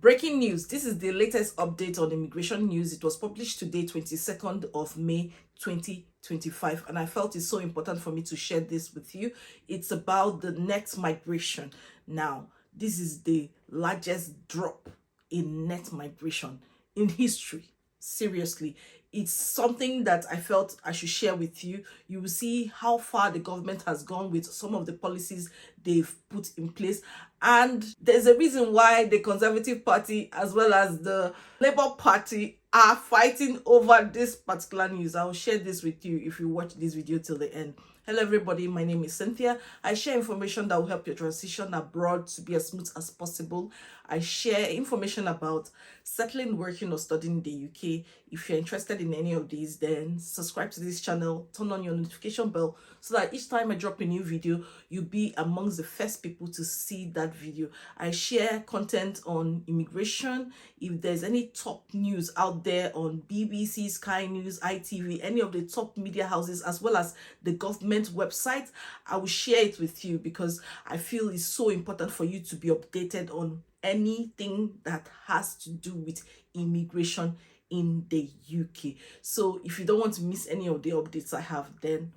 Breaking news. This is the latest update on immigration news. It was published today, 22nd of May, 2025. And I felt it's so important for me to share this with you. It's about the net migration. Now, this is the largest drop in net migration in history. Seriously, it's something that I felt I should share with you. You will see how far the government has gone with some of the policies they've put in place. And there's a reason why the Conservative Party as well as the Labour Party are fighting over this particular news. I'll share this with you if you watch this video till the end. Hello everybody, my name is Cynthia. I share information that will help your transition abroad to be as smooth as possible. I share information about settling, working or studying in the UK. If you're interested in any of these, then subscribe to this channel, turn on your notification bell so that each time I drop a new video, you'll be amongst the first people to see that video. I share content on immigration. If there's any top news out there on BBC, Sky News, ITV, any of the top media houses, as well as the government website, I will share it with you because I feel it's so important for you to be updated on anything that has to do with immigration in the UK. So if you don't want to miss any of the updates I have, then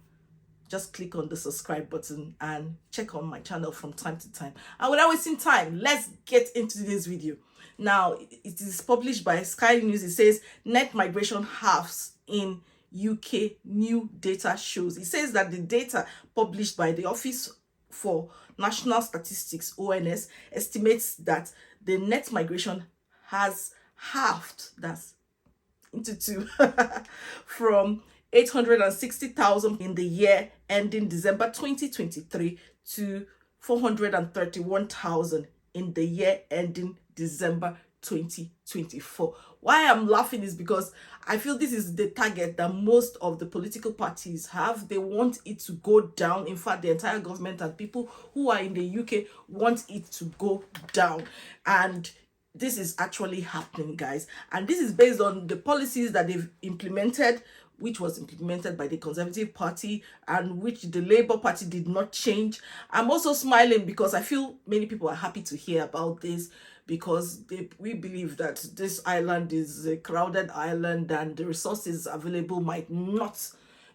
just click on the subscribe button and check on my channel from time to time. And without wasting time, let's get into this video. Now, it is published by Sky News. It says net migration halves in UK, new data shows. It says that the data published by the Office for National Statistics, ONS, estimates that the net migration has halved, that's into two, from 860,000 in the year ending December 2023 to 431,000 in the year ending December 2024. Why I'm laughing is because I feel this is the target that most of the political parties have. They want it to go down. In fact, the entire government and people who are in the UK want it to go down. And this is actually happening, guys. And this is based on the policies that they've implemented, which was implemented by the Conservative Party and which the Labour Party did not change. I'm also smiling because I feel many people are happy to hear about this, because we believe that this island is a crowded island and the resources available might not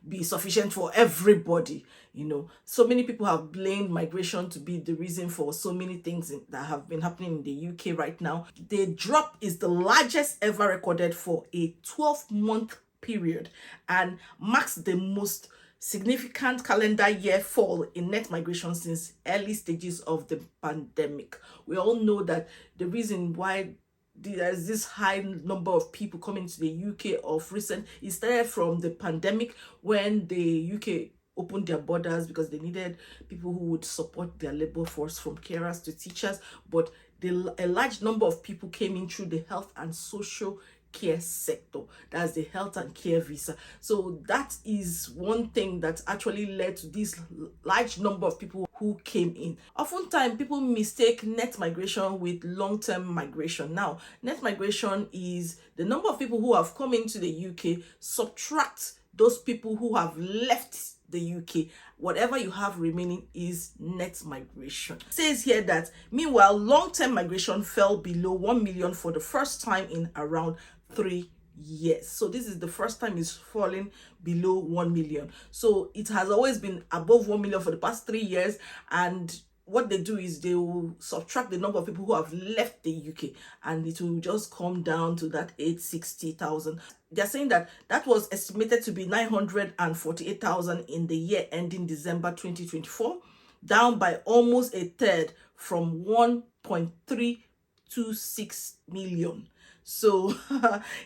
be sufficient for everybody. You know, so many people have blamed migration to be the reason for so many things that have been happening in the UK right now. The drop is the largest ever recorded for a 12-month period and marks the most significant calendar year fall in net migration since early stages of the pandemic. We all know that the reason why there's this high number of people coming to the UK of recent is started from the pandemic, when the UK opened their borders because they needed people who would support their labor force, from carers to teachers. But a large number of people came in through the health and social care sector. That's the health and care visa. So that is one thing that actually led to this large number of people who came in. Oftentimes people mistake net migration with long-term migration. Now, net migration is the number of people who have come into the UK, subtract those people who have left the UK. Whatever you have remaining is net migration. It says here that meanwhile, long-term migration fell below 1 million for the first time in around 3 years. So this is the first time it's falling below 1 million. So it has always been above 1 million for the past 3 years. And what they do is they will subtract the number of people who have left the UK, and it will just come down to that 860,000. They're saying that that was estimated to be 948,000 in the year ending December 2024, down by almost a third from 1.326 million. So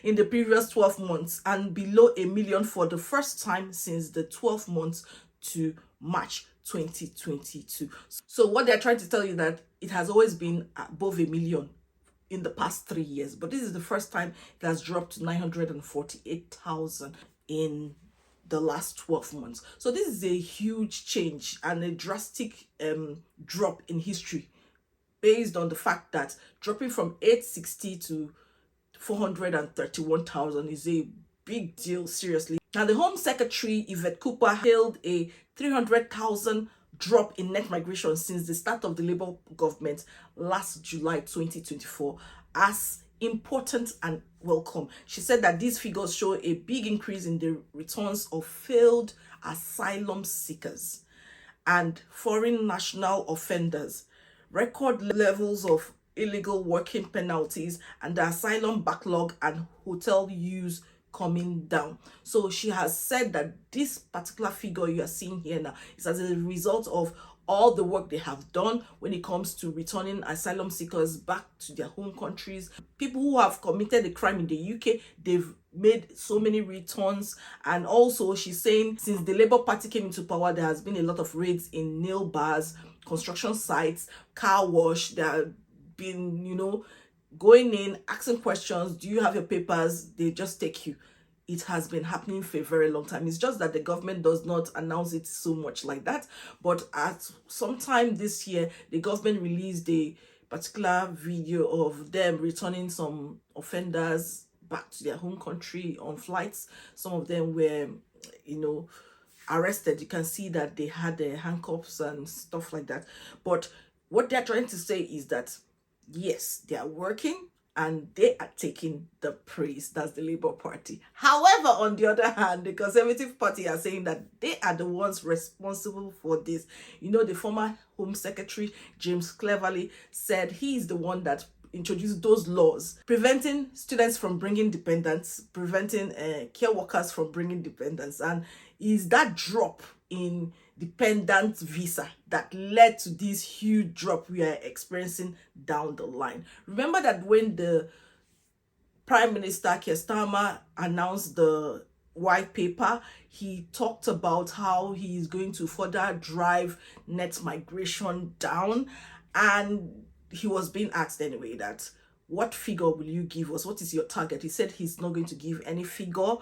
in the previous 12 months, and below a million for the first time since the 12 months to March 2022. So what they're trying to tell you that it has always been above a million in the past 3 years, but this is the first time it has dropped to 948,000 in the last 12 months. So this is a huge change and a drastic drop in history, based on the fact that dropping from 860 to 431,000 is a big deal, seriously. Now, the Home Secretary, Yvette Cooper, hailed a 300,000 drop in net migration since the start of the Labour government last July 2024 as important and welcome. She said that these figures show a big increase in the returns of failed asylum seekers and foreign national offenders, record levels of illegal working penalties, and the asylum backlog and hotel use coming down. So she has said that this particular figure you are seeing here now is as a result of all the work they have done when it comes to returning asylum seekers back to their home countries. People who have committed a crime in the UK, they've made so many returns. And also she's saying since the Labour Party came into power, there has been a lot of raids in nail bars, construction sites, car wash. There have been, going in, asking questions. Do you have your papers? They just take you. It has been happening for a very long time. It's just that the government does not announce it so much like that. But at some time this year, the government released a particular video of them returning some offenders back to their home country on flights. Some of them were, arrested. You can see that they had their handcuffs and stuff like that. But what they're trying to say is that, yes, they are working and they are taking the praise. That's the Labour Party. However, on the other hand, the Conservative Party are saying that they are the ones responsible for this. The former Home Secretary, James Cleverly, said he is the one that introduced those laws preventing students from bringing dependents, preventing care workers from bringing dependents. And is that drop in dependent visa that led to this huge drop we are experiencing down the line. Remember that when the Prime Minister Keir Starmer announced the white paper, he talked about how he is going to further drive net migration down, and he was being asked anyway that what figure will you give us? What is your target? He said he's not going to give any figure,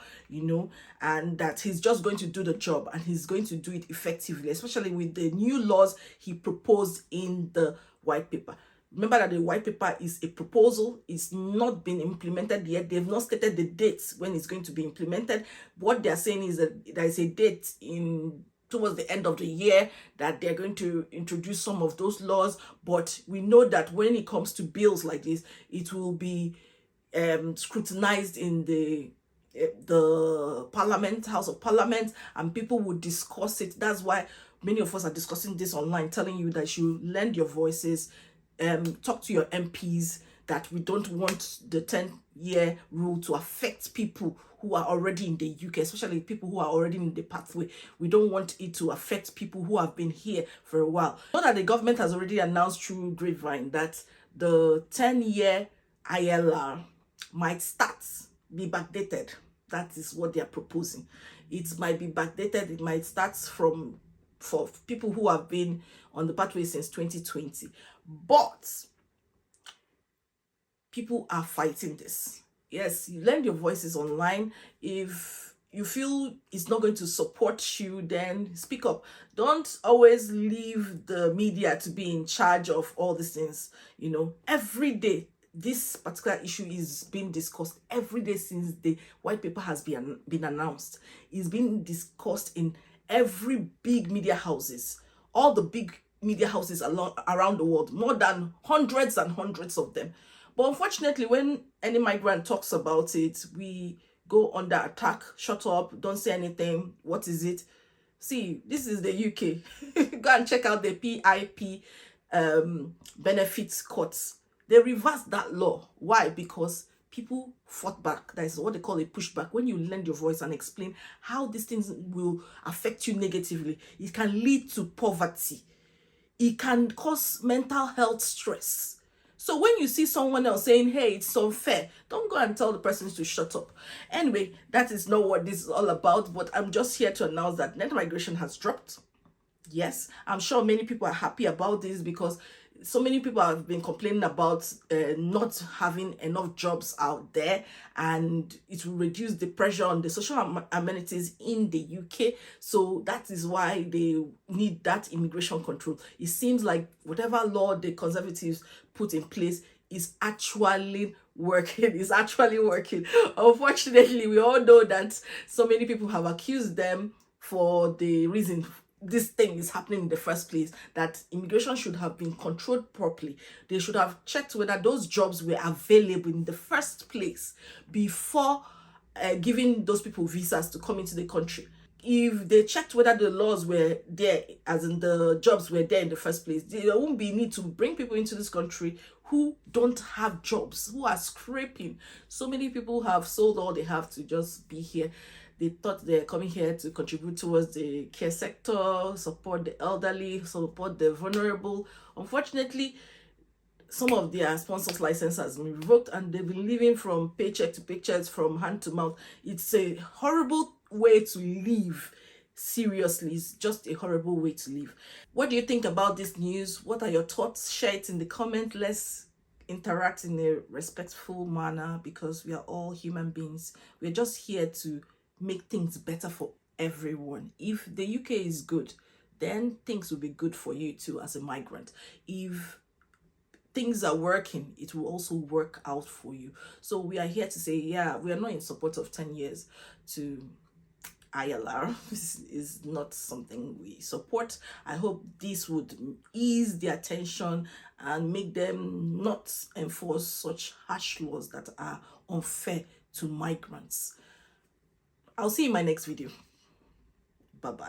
and that he's just going to do the job and he's going to do it effectively, especially with the new laws he proposed in the white paper. Remember that the white paper is a proposal. It's not been implemented yet. They've not stated the dates when it's going to be implemented. What they're saying is that there is a date towards the end of the year that they're going to introduce some of those laws. But we know that when it comes to bills like this, it will be scrutinized in the Parliament, House of Parliament, and people will discuss it. That's why many of us are discussing this online, telling you that you lend your voices, talk to your MPs, that we don't want the 10-year rule to affect people who are already in the UK, especially people who are already in the pathway. We don't want it to affect people who have been here for a while. Know that the government has already announced through grapevine that the 10-year ILR might be backdated. That is what they are proposing. It might be backdated. It might start for people who have been on the pathway since 2020. But people are fighting this. Yes, you lend your voices online. If you feel it's not going to support you, then speak up. Don't always leave the media to be in charge of all these things. Every day this particular issue is being discussed. Every day since the white paper has been announced, it's been discussed in every big media houses, all the big media houses around the world, more than hundreds and hundreds of them. But unfortunately, when any migrant talks about it, we go under attack. Shut up, don't say anything. What is it? See, this is the UK. Go and check out the PIP benefits courts. They reversed that law. Why? Because people fought back. That is what they call a pushback. When you lend your voice and explain how these things will affect you negatively, it can lead to poverty. It can cause mental health stress. So when you see someone else saying, hey, it's unfair, don't go and tell the person to shut up. Anyway, that is not what this is all about, but I'm just here to announce that net migration has dropped. Yes, I'm sure many people are happy about this because so many people have been complaining about not having enough jobs out there, and it will reduce the pressure on the social amenities in the UK. So that is why they need that immigration control. It seems like whatever law the Conservatives put in place is actually working. It's actually working. Unfortunately, we all know that so many people have accused them for the reason this thing is happening in the first place, that immigration should have been controlled properly. They should have checked whether those jobs were available in the first place before giving those people visas to come into the country. If they checked whether the laws were there, as in the jobs were there in the first place, there won't be need to bring people into this country who don't have jobs, who are scraping. So many people have sold all they have to just be here. They thought they're coming here to contribute towards the care sector, support the elderly, support the vulnerable. Unfortunately, some of their sponsors' license has been revoked and they've been living from paycheck to paycheck, from hand to mouth. It's a horrible way to live. Seriously, it's just a horrible way to live. What do you think about this news? What are your thoughts? Share it in the comment. Let's interact in a respectful manner, because we are all human beings. We're just here to make things better for everyone. If the UK is good, then things will be good for you too as a migrant. If things are working, it will also work out for you. So we are here to say, yeah, we are not in support of 10 years to ILR. This is not something we support. I hope this would ease their tension and make them not enforce such harsh laws that are unfair to migrants. I'll see you in my next video. Bye-bye.